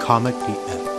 ThekarmicDF.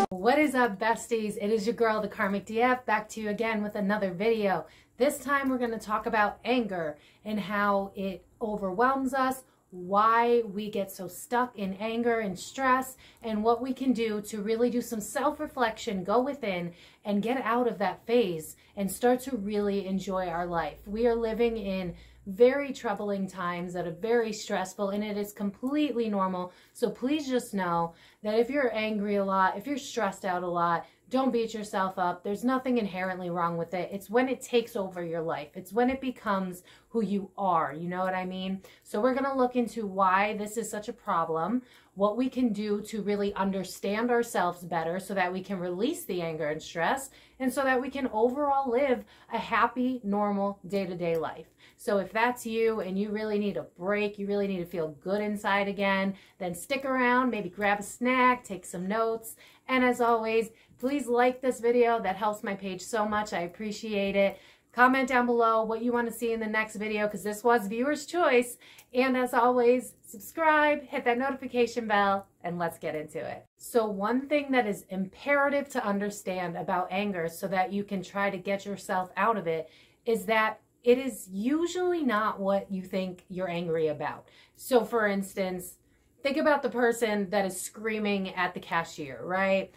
What is up, besties? It is your girl, the Karmic DF, back to you again with another video. This time we're going to talk about anger and how it overwhelms us, why we get so stuck in anger and stress, and what we can do to really do some self-reflection, go within, and get out of that phase and start to really enjoy our life. We are living in very troubling times that are very stressful, and it is completely normal. So please just know that if you're angry a lot, if you're stressed out a lot, don't beat yourself up. There's nothing inherently wrong with it. It's when it takes over your life. It's when it becomes who you are. You know what I mean? So we're going to look into why this is such a problem, what we can do to really understand ourselves better so that we can release the anger and stress, and so that we can overall live a happy, normal, day-to-day life. So if that's you and you really need a break, you really need to feel good inside again, then stick around, maybe grab a snack, take some notes. And as always, please like this video. That helps my page so much. I appreciate it. Comment down below what you want to see in the next video, because this was viewer's choice. And as always, subscribe, hit that notification bell, and let's get into it. So one thing that is imperative to understand about anger so that you can try to get yourself out of it is that it is usually not what you think you're angry about. So for instance, think about the person that is screaming at the cashier, right?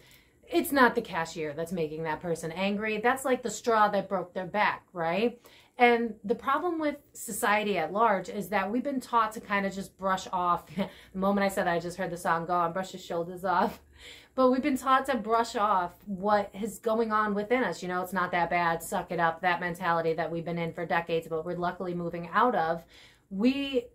It's not the cashier that's making that person angry. That's like the straw that broke their back, right? And the problem with society at large is that we've been taught to kind of just brush off. The moment I said that, I just heard the song go on, brush your shoulders off. But we've been taught to brush off what is going on within us. You know, it's not that bad, suck it up, that mentality that we've been in for decades, but we're luckily moving out of. We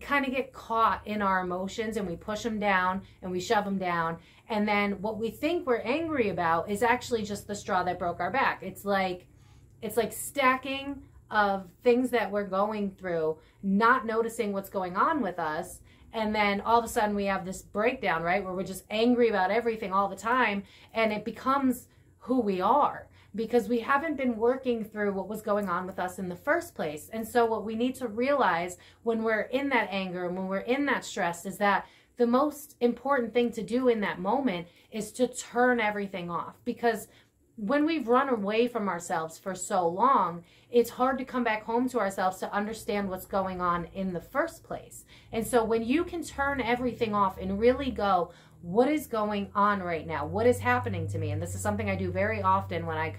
kind of get caught in our emotions and we push them down and we shove them down. And then what we think we're angry about is actually just the straw that broke our back. It's like stacking of things that we're going through, not noticing what's going on with us. And then all of a sudden we have this breakdown, right? Where we're just angry about everything all the time. And it becomes who we are because we haven't been working through what was going on with us in the first place. And so what we need to realize when we're in that anger and when we're in that stress is that the most important thing to do in that moment is to turn everything off. Because when we've run away from ourselves for so long, it's hard to come back home to ourselves to understand what's going on in the first place. And so when you can turn everything off and really go, what is going on right now? What is happening to me? And this is something I do very often when I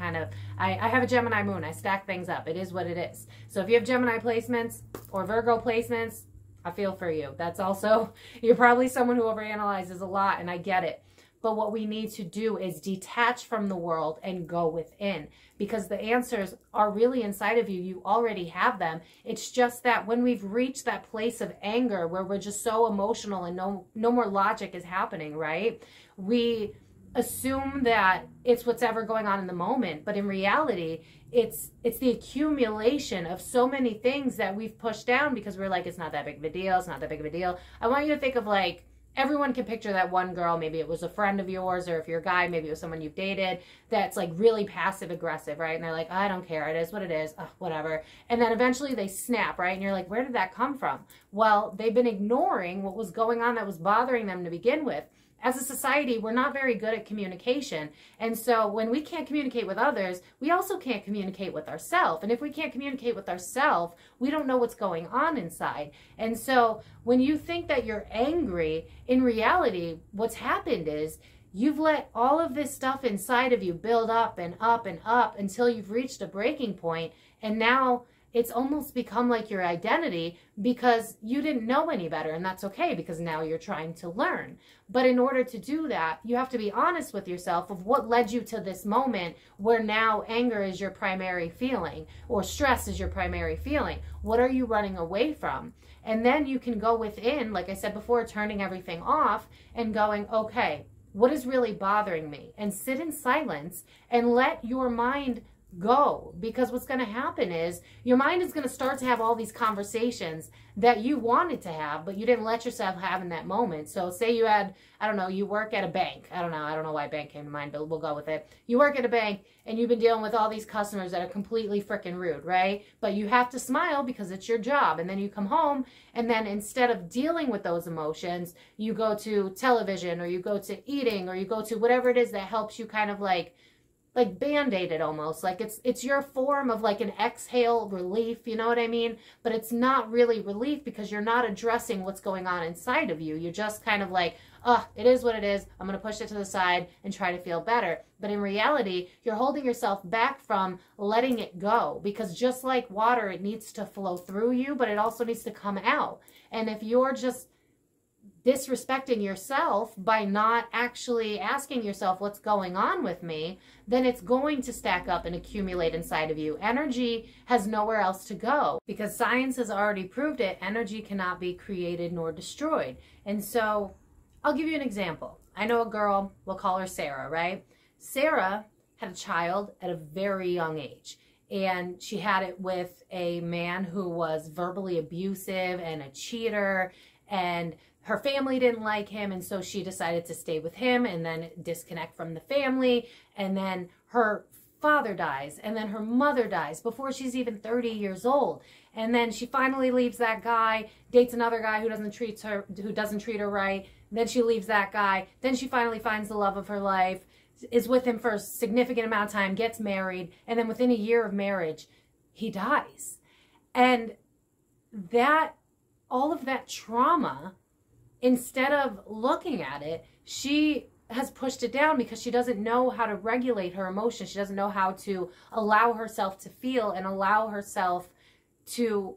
have a Gemini moon. I stack things up. It is what it is. So if you have Gemini placements or Virgo placements, I feel for you. That's also, you're probably someone who overanalyzes a lot, and I get it. But what we need to do is detach from the world and go within, because the answers are really inside of you. You already have them. It's just that when we've reached that place of anger where we're just so emotional and no more logic is happening, right? We assume that it's what's ever going on in the moment, but in reality, it's the accumulation of so many things that we've pushed down because we're like, it's not that big of a deal. It's not that big of a deal. I want you to think of like, everyone can picture that one girl, maybe it was a friend of yours, or if you're a guy, maybe it was someone you've dated, that's like really passive aggressive, right? And they're like, I don't care, it is what it is, whatever. And then eventually they snap, right? And you're like, where did that come from? Well, they've been ignoring what was going on that was bothering them to begin with. As a society, we're not very good at communication. And so when we can't communicate with others, we also can't communicate with ourselves. And if we can't communicate with ourselves, we don't know what's going on inside. And so when you think that you're angry, in reality, what's happened is you've let all of this stuff inside of you build up and up and up until you've reached a breaking point. And now it's almost become like your identity because you didn't know any better, and that's okay because now you're trying to learn. But in order to do that, you have to be honest with yourself of what led you to this moment where now anger is your primary feeling or stress is your primary feeling. What are you running away from? And then you can go within, like I said before, turning everything off and going, okay, what is really bothering me? And sit in silence and let your mind go, because what's going to happen is your mind is going to start to have all these conversations that you wanted to have, but you didn't let yourself have in that moment. So say you had, I don't know, you work at a bank. I don't know why bank came to mind, but we'll go with it. You work at a bank and you've been dealing with all these customers that are completely freaking rude, right? But you have to smile because it's your job. And then you come home, and then instead of dealing with those emotions, you go to television, or you go to eating, or you go to whatever it is that helps you kind of like Band-Aid it almost. Like it's your form of like an exhale relief, you know what I mean? But it's not really relief because you're not addressing what's going on inside of you. You're just kind of like, oh, it is what it is. I'm going to push it to the side and try to feel better. But in reality, you're holding yourself back from letting it go, because just like water, it needs to flow through you, but it also needs to come out. And if you're just disrespecting yourself by not actually asking yourself what's going on with me, then it's going to stack up and accumulate inside of you. Energy has nowhere else to go, because science has already proved it. Energy cannot be created nor destroyed. And so I'll give you an example. I know a girl, we'll call her Sarah, right? Sarah had a child at a very young age, and she had it with a man who was verbally abusive and a cheater, and her family didn't like him, and so she decided to stay with him and then disconnect from the family. And then her father dies, and then her mother dies before she's even 30 years old. And then she finally leaves that guy, dates another guy who doesn't treat her right. Then she leaves that guy. Then she finally finds the love of her life, is with him for a significant amount of time, gets married, and then within a year of marriage, he dies. And that, all of that trauma, instead of looking at it, she has pushed it down because she doesn't know how to regulate her emotions. She doesn't know how to allow herself to feel and allow herself to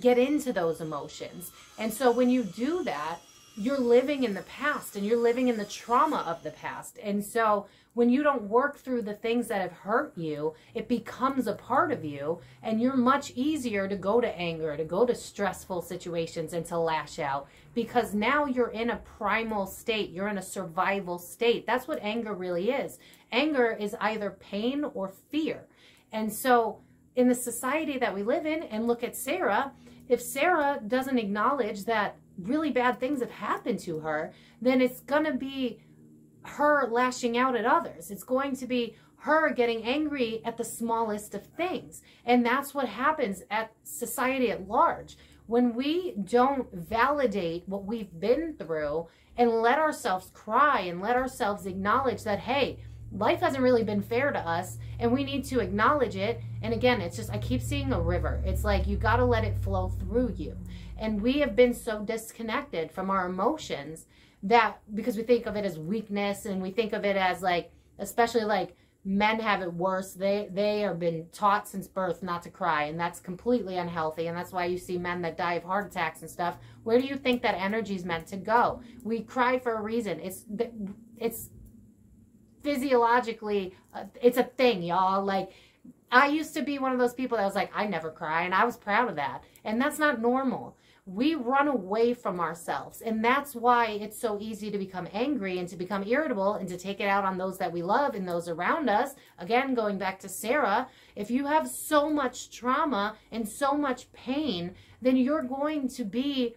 get into those emotions. And so when you do that, you're living in the past, and you're living in the trauma of the past. And so when you don't work through the things that have hurt you, it becomes a part of you, and you're much easier to go to anger, to go to stressful situations, and to lash out, because now you're in a primal state. You're in a survival state. That's what anger really is. Anger is either pain or fear. And so in the society that we live in, and look at Sarah, if Sarah doesn't acknowledge that really bad things have happened to her, then it's going to be her lashing out at others. It's going to be her getting angry at the smallest of things. And that's what happens at society at large. When we don't validate what we've been through and let ourselves cry and let ourselves acknowledge that, hey, life hasn't really been fair to us, and we need to acknowledge it. And again, it's just, I keep seeing a river. It's like you got to let it flow through you. And we have been so disconnected from our emotions that, because we think of it as weakness, and we think of it as like, especially like men have it worse. They have been taught since birth not to cry, and that's completely unhealthy. And that's why you see men that die of heart attacks and stuff. Where do you think that energy is meant to go? We cry for a reason. It's physiologically, it's a thing, y'all. Like, I used to be one of those people that was like, I never cry, and I was proud of that. And that's not normal. We run away from ourselves, and that's why it's so easy to become angry and to become irritable and to take it out on those that we love and those around us. Again, going back to Sarah, if you have so much trauma and so much pain, then you're going to be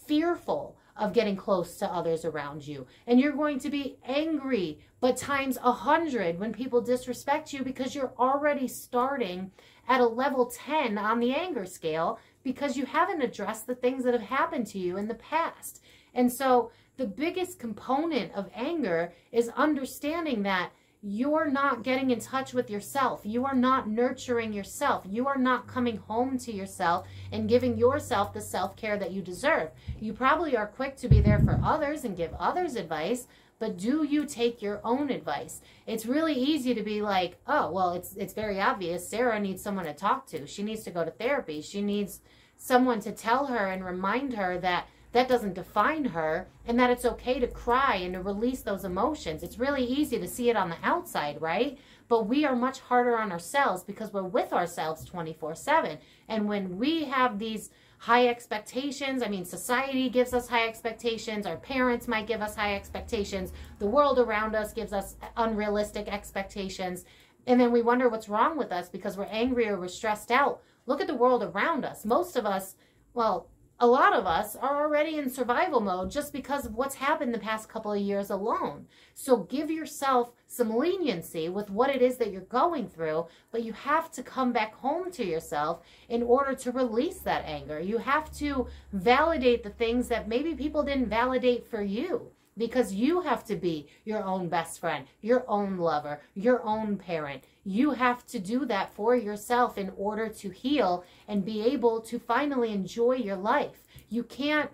fearful of getting close to others around you, and you're going to be angry, but times 100 when people disrespect you, because you're already starting at a level 10 on the anger scale, because you haven't addressed the things that have happened to you in the past. And so the biggest component of anger is understanding that you're not getting in touch with yourself. You are not nurturing yourself. You are not coming home to yourself and giving yourself the self-care that you deserve. You probably are quick to be there for others and give others advice, but do you take your own advice? It's really easy to be like, oh, well, it's very obvious. Sarah needs someone to talk to. She needs to go to therapy. She needs someone to tell her and remind her that that doesn't define her, and that it's okay to cry and to release those emotions. It's really easy to see it on the outside, right? But we are much harder on ourselves because we're with ourselves 24/7. And when we have these high expectations, I mean, society gives us high expectations, our parents might give us high expectations, the world around us gives us unrealistic expectations, And then we wonder what's wrong with us because we're angry or we're stressed out. Look at the world around us. Most of us, well, a lot of us are already in survival mode just because of what's happened the past couple of years alone. So give yourself some leniency with what it is that you're going through, but you have to come back home to yourself in order to release that anger. You have to validate the things that maybe people didn't validate for you, because you have to be your own best friend, your own lover, your own parent. You have to do that for yourself in order to heal and be able to finally enjoy your life. You can't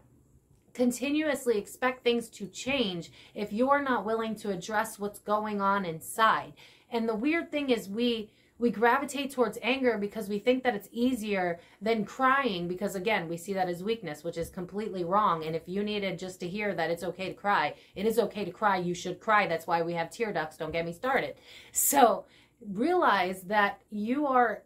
continuously expect things to change if you're not willing to address what's going on inside. And the weird thing is we gravitate towards anger because we think that it's easier than crying, because again, we see that as weakness, which is completely wrong. And if you needed just to hear that it's okay to cry, it is okay to cry. You should cry. That's why we have tear ducts. Don't get me started. So realize that you're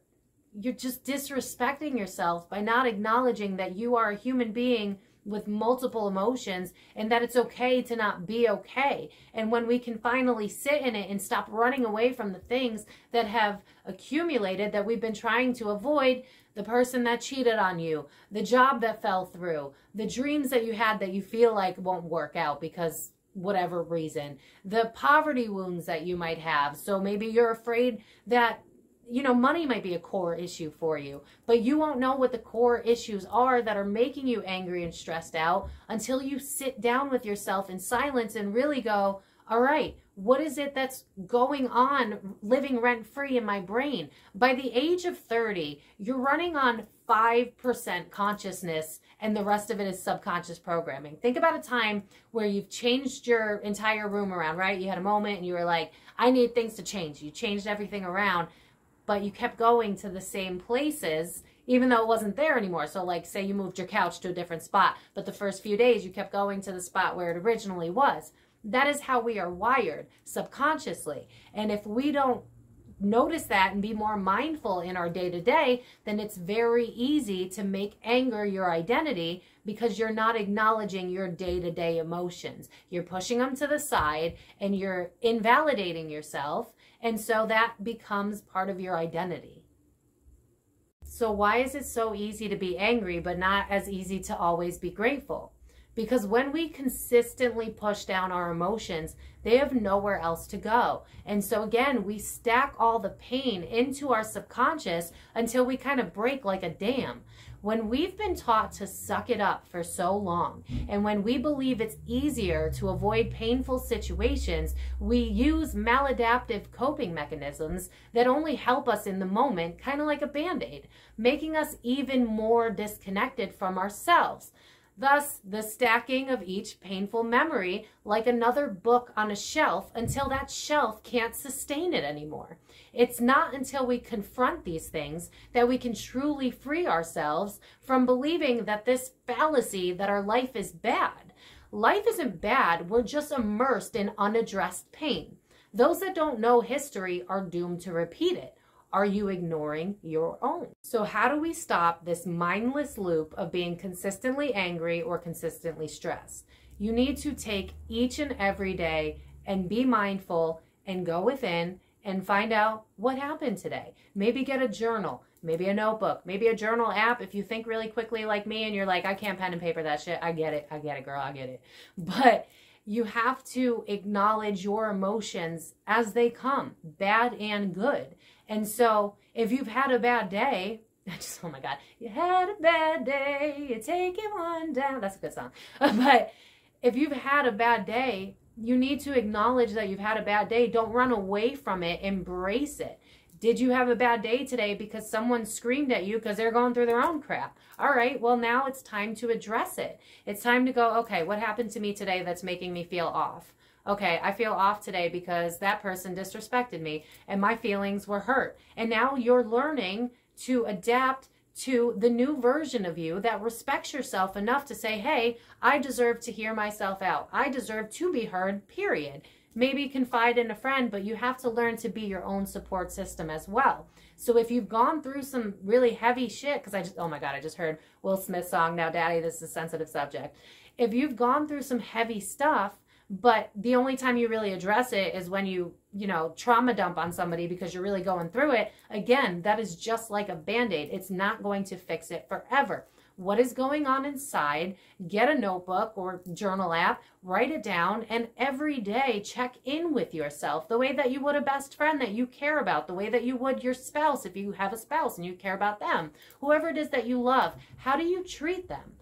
just disrespecting yourself by not acknowledging that you are a human being with multiple emotions, and that it's okay to not be okay. And when we can finally sit in it and stop running away from the things that have accumulated that we've been trying to avoid, the person that cheated on you, the job that fell through, the dreams that you had that you feel like won't work out because whatever reason, the poverty wounds that you might have. So maybe you're afraid that money might be a core issue for you, but you won't know what the core issues are that are making you angry and stressed out until you sit down with yourself in silence and really go, all right, what is it that's going on living rent-free in my brain? By the age of 30, you're running on 5% consciousness and the rest of it is subconscious programming. Think about a time where you've changed your entire room around, right? You had a moment and you were like, I need things to change. You changed everything around, but you kept going to the same places, even though it wasn't there anymore. So like, say you moved your couch to a different spot, but the first few days you kept going to the spot where it originally was. That is how we are wired subconsciously. And if we don't notice that and be more mindful in our day-to-day, then it's very easy to make anger your identity because you're not acknowledging your day-to-day emotions. You're pushing them to the side and you're invalidating yourself. And so that becomes part of your identity. So why is it so easy to be angry, but not as easy to always be grateful? Because when we consistently push down our emotions, they have nowhere else to go. And so again, we stack all the pain into our subconscious until we kind of break like a dam. When we've been taught to suck it up for so long, and when we believe it's easier to avoid painful situations, we use maladaptive coping mechanisms that only help us in the moment, kind of like a Band-Aid, making us even more disconnected from ourselves. Thus, the stacking of each painful memory like another book on a shelf until that shelf can't sustain it anymore. It's not until we confront these things that we can truly free ourselves from believing that this fallacy that our life is bad. Life isn't bad, we're just immersed in unaddressed pain. Those that don't know history are doomed to repeat it. Are you ignoring your own? So how do we stop this mindless loop of being consistently angry or consistently stressed? You need to take each and every day and be mindful and go within and find out what happened today. Maybe get a journal, maybe a notebook, maybe a journal app. If you think really quickly like me and you're like, I can't pen and paper that shit. I get it, girl, I get it. But you have to acknowledge your emotions as they come, bad and good. And so if you've had a bad day, oh my God, you had a bad day, you take it one down. That's a good song. But if you've had a bad day, you need to acknowledge that you've had a bad day. Don't run away from it. Embrace it. Did you have a bad day today because someone screamed at you because they're going through their own crap? All right, well, now it's time to address it. It's time to go, okay, what happened to me today that's making me feel off? Okay, I feel off today because that person disrespected me and my feelings were hurt. And now you're learning to adapt to the new version of you that respects yourself enough to say, hey, I deserve to hear myself out. I deserve to be heard, period. Maybe confide in a friend, but you have to learn to be your own support system as well. So if you've gone through some really heavy shit, because oh my God, I just heard Will Smith's song, Now Daddy, this is a sensitive subject. If you've gone through some heavy stuff, But the only time you really address it is when you trauma dump on somebody because you're really going through it. Again, that is just like a Band-Aid. It's not going to fix it forever. What is going on inside? Get a notebook or journal app, write it down, and every day check in with yourself the way that you would a best friend that you care about, the way that you would your spouse if you have a spouse and you care about them, whoever it is that you love. How do you treat them?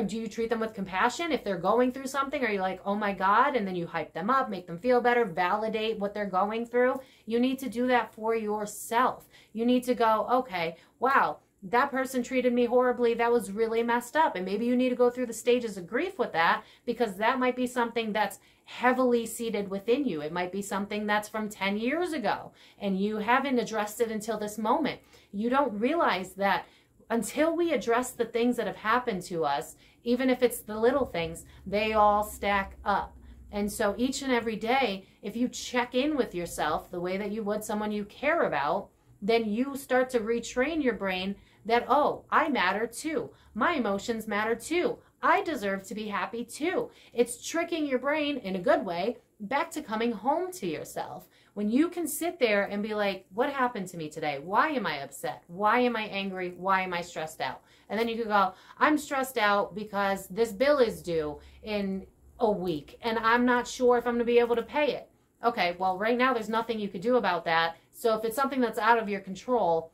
Do you treat them with compassion? If they're going through something, are you like, oh my God, and then you hype them up, make them feel better, validate what they're going through? You need to do that for yourself. You need to go, okay, wow, that person treated me horribly. That was really messed up. And maybe you need to go through the stages of grief with that, because that might be something that's heavily seated within you. It might be something that's from 10 years ago and you haven't addressed it until this moment. You don't realize that until we address the things that have happened to us, even if it's the little things, they all stack up. And so each and every day, if you check in with yourself the way that you would someone you care about, then you start to retrain your brain that, oh, I matter too. My emotions matter too. I deserve to be happy too. It's tricking your brain in a good way back to coming home to yourself. When you can sit there and be like, what happened to me today? Why am I upset? Why am I angry? Why am I stressed out? And then you could go, I'm stressed out because this bill is due in a week and I'm not sure if I'm going to be able to pay it. Okay, well, right now there's nothing you could do about that. So if it's something that's out of your control,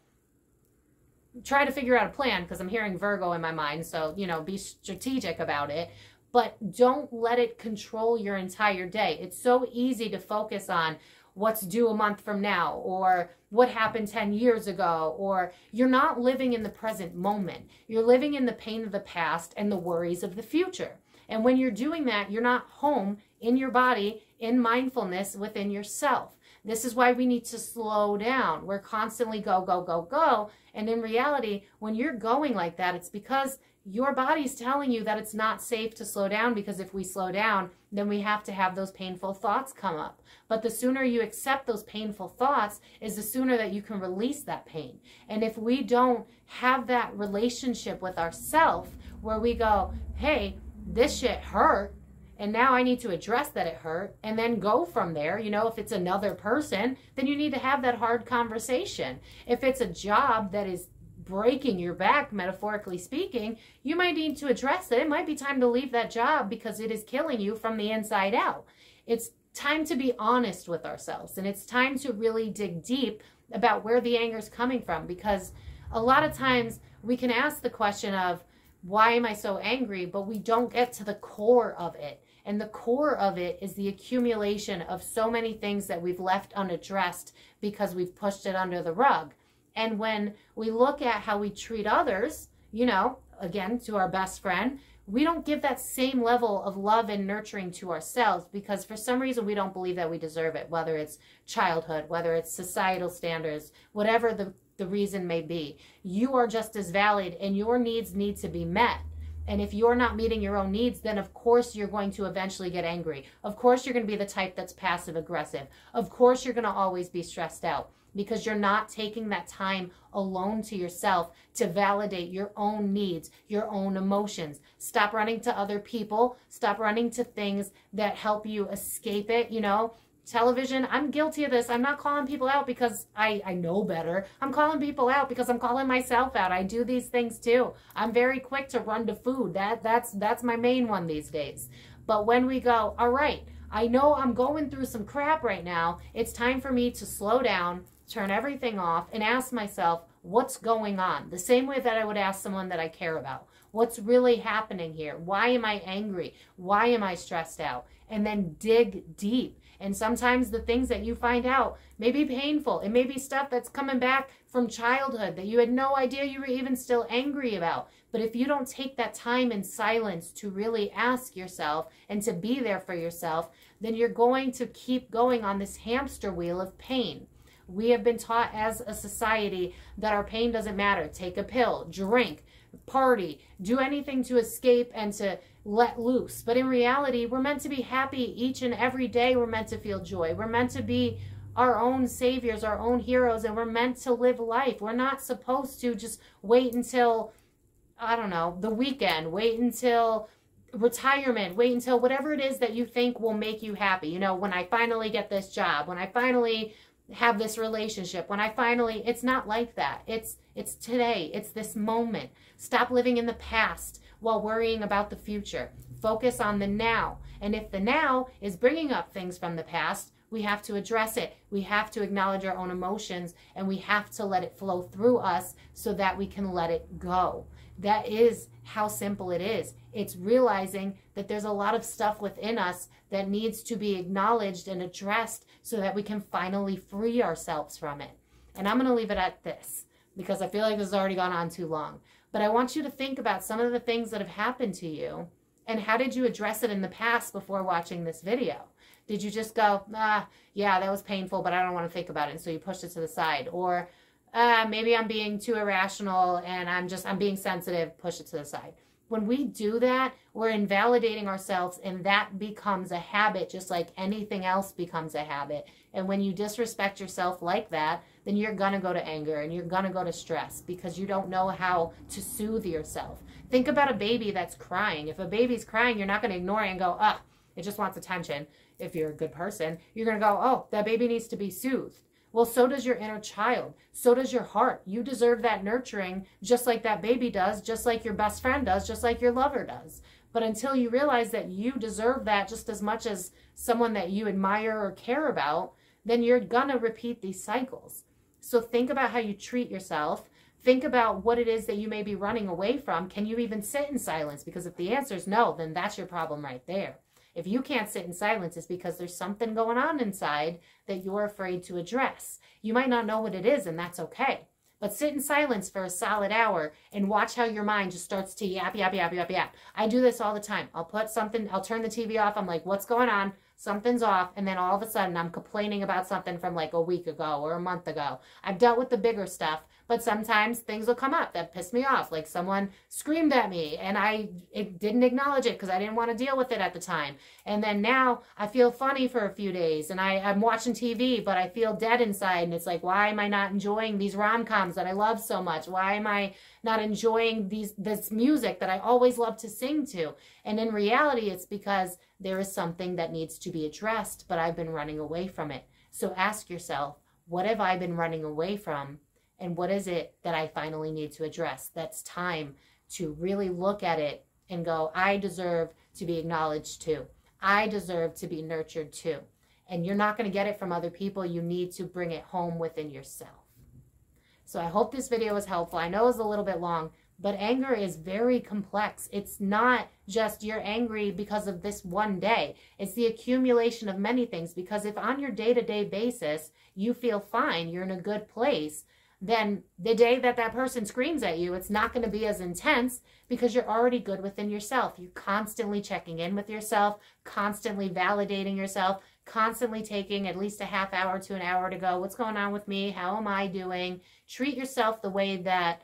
try to figure out a plan, because I'm hearing Virgo in my mind. So, be strategic about it, but don't let it control your entire day. It's so easy to focus on what's due a month from now, or what happened 10 years ago, or you're not living in the present moment. You're living in the pain of the past and the worries of the future. And when you're doing that, you're not home in your body, in mindfulness within yourself. This is why we need to slow down. We're constantly go, go, go, go. And in reality, when you're going like that, it's because your body's telling you that it's not safe to slow down, because if we slow down, then we have to have those painful thoughts come up. But the sooner you accept those painful thoughts is the sooner that you can release that pain. And if we don't have that relationship with ourselves where we go, hey, this shit hurt, and now I need to address that it hurt, and then go from there. If it's another person, then you need to have that hard conversation. If it's a job that is breaking your back, metaphorically speaking, you might need to address it. It might be time to leave that job because it is killing you from the inside out. It's time to be honest with ourselves, and it's time to really dig deep about where the anger is coming from, because a lot of times we can ask the question of, why am I so angry? But we don't get to the core of it. And the core of it is the accumulation of so many things that we've left unaddressed because we've pushed it under the rug. And when we look at how we treat others, again, to our best friend, we don't give that same level of love and nurturing to ourselves, because for some reason we don't believe that we deserve it, whether it's childhood, whether it's societal standards, whatever the reason may be. You are just as valid, and your needs need to be met. And if you're not meeting your own needs, then of course you're going to eventually get angry. Of course you're going to be the type that's passive aggressive. Of course you're going to always be stressed out, because you're not taking that time alone to yourself to validate your own needs, your own emotions. Stop running to other people. Stop running to things that help you escape it. Television, I'm guilty of this. I'm not calling people out because I know better. I'm calling people out because I'm calling myself out. I do these things too. I'm very quick to run to food. That's my main one these days. But when we go, all right, I know I'm going through some crap right now. It's time for me to slow down, turn everything off, and ask myself, what's going on? The same way that I would ask someone that I care about. What's really happening here? Why am I angry? Why am I stressed out? And then dig deep. And sometimes the things that you find out may be painful. It may be stuff that's coming back from childhood that you had no idea you were even still angry about. But if you don't take that time in silence to really ask yourself and to be there for yourself, then you're going to keep going on this hamster wheel of pain. We have been taught as a society that our pain doesn't matter. Take a pill, drink, party, do anything to escape and to let loose. But in reality, we're meant to be happy each and every day. We're meant to feel joy. We're meant to be our own saviors, our own heroes, and we're meant to live life. We're not supposed to just wait until, I don't know, the weekend, wait until retirement, wait until whatever it is that you think will make you happy. You know, when I finally get this job, when I finally have this relationship, when I finally, it's not like that. It's today. It's this moment. Stop living in the past while worrying about the future. Focus on the now. And if the now is bringing up things from the past, we have to address it. We have to acknowledge our own emotions, and we have to let it flow through us so that we can let it go. That is how simple it is. It's realizing that there's a lot of stuff within us that needs to be acknowledged and addressed so that we can finally free ourselves from it. And I'm going to leave it at this because I feel like this has already gone on too long. But I want you to think about some of the things that have happened to you and how did you address it in the past before watching this video? Did you just go, yeah, that was painful, but I don't want to think about it, and so you pushed it to the side? Or maybe I'm being too irrational and I'm being sensitive, push it to the side. When we do that, we're invalidating ourselves, and that becomes a habit, just like anything else becomes a habit. And when you disrespect yourself like that, then you're going to go to anger and you're going to go to stress because you don't know how to soothe yourself. Think about a baby that's crying. If a baby's crying, you're not going to ignore it and go, it just wants attention. If you're a good person, you're going to go, oh, that baby needs to be soothed. Well, so does your inner child. So does your heart. You deserve that nurturing just like that baby does, just like your best friend does, just like your lover does. But until you realize that you deserve that just as much as someone that you admire or care about, then you're going to repeat these cycles. So think about how you treat yourself. Think about what it is that you may be running away from. Can you even sit in silence? Because if the answer is no, then that's your problem right there. If you can't sit in silence, it's because there's something going on inside that you're afraid to address. You might not know what it is, and that's okay. But sit in silence for a solid hour and watch how your mind just starts to yap, yap, yap, yap, yap. I do this all the time. I'll turn the TV off. I'm like, what's going on? Something's off. And then all of a sudden, I'm complaining about something from like a week ago or a month ago. I've dealt with the bigger stuff, but sometimes things will come up that piss me off. Like someone screamed at me and I didn't acknowledge it because I didn't want to deal with it at the time. And then now I feel funny for a few days and I'm watching TV, but I feel dead inside. And it's like, why am I not enjoying these rom-coms that I love so much? Why am I not enjoying this music that I always love to sing to? And in reality, it's because there is something that needs to be addressed, but I've been running away from it. So ask yourself, what have I been running away from? And what is it that I finally need to address? That's time to really look at it and go, I deserve to be acknowledged too. I deserve to be nurtured too. And you're not going to get it from other people. You need to bring it home within yourself. So I hope this video was helpful. I know it was a little bit long, but anger is very complex. It's not just you're angry because of this one day. It's the accumulation of many things, because if on your day-to-day basis you feel fine, you're in a good place, then the day that that person screams at you, it's not going to be as intense because you're already good within yourself. You're constantly checking in with yourself, constantly validating yourself, constantly taking at least a half hour to an hour to go, what's going on with me? How am I doing? Treat yourself the way that...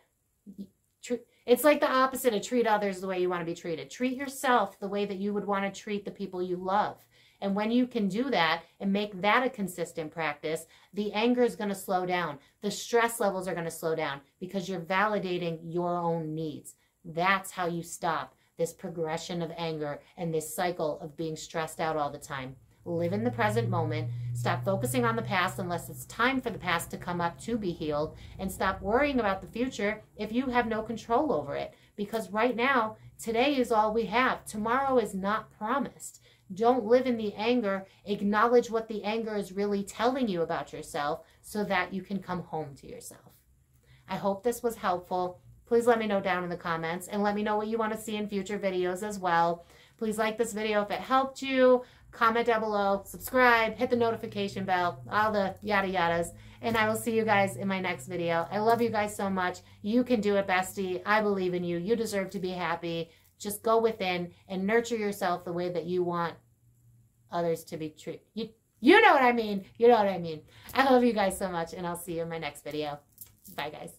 It's like the opposite of treat others the way you want to be treated. Treat yourself the way that you would want to treat the people you love. And when you can do that and make that a consistent practice, the anger is going to slow down. The stress levels are going to slow down because you're validating your own needs. That's how you stop this progression of anger and this cycle of being stressed out all the time. Live in the present moment. Stop focusing on the past unless it's time for the past to come up to be healed. And stop worrying about the future if you have no control over it. Because right now, today is all we have. Tomorrow is not promised. Don't live in the anger. Acknowledge what the anger is really telling you about yourself so that you can come home to yourself. I hope this was helpful. Please let me know down in the comments and let me know what you want to see in future videos as well. Please like this video if it helped you. Comment down below, subscribe, hit the notification bell, all the yada yadas. And I will see you guys in my next video. I love you guys so much. You can do it, bestie. I believe in you. You deserve to be happy. Just go within and nurture yourself the way that you want others to be treated. You know what I mean. You know what I mean. I love you guys so much, and I'll see you in my next video. Bye, guys.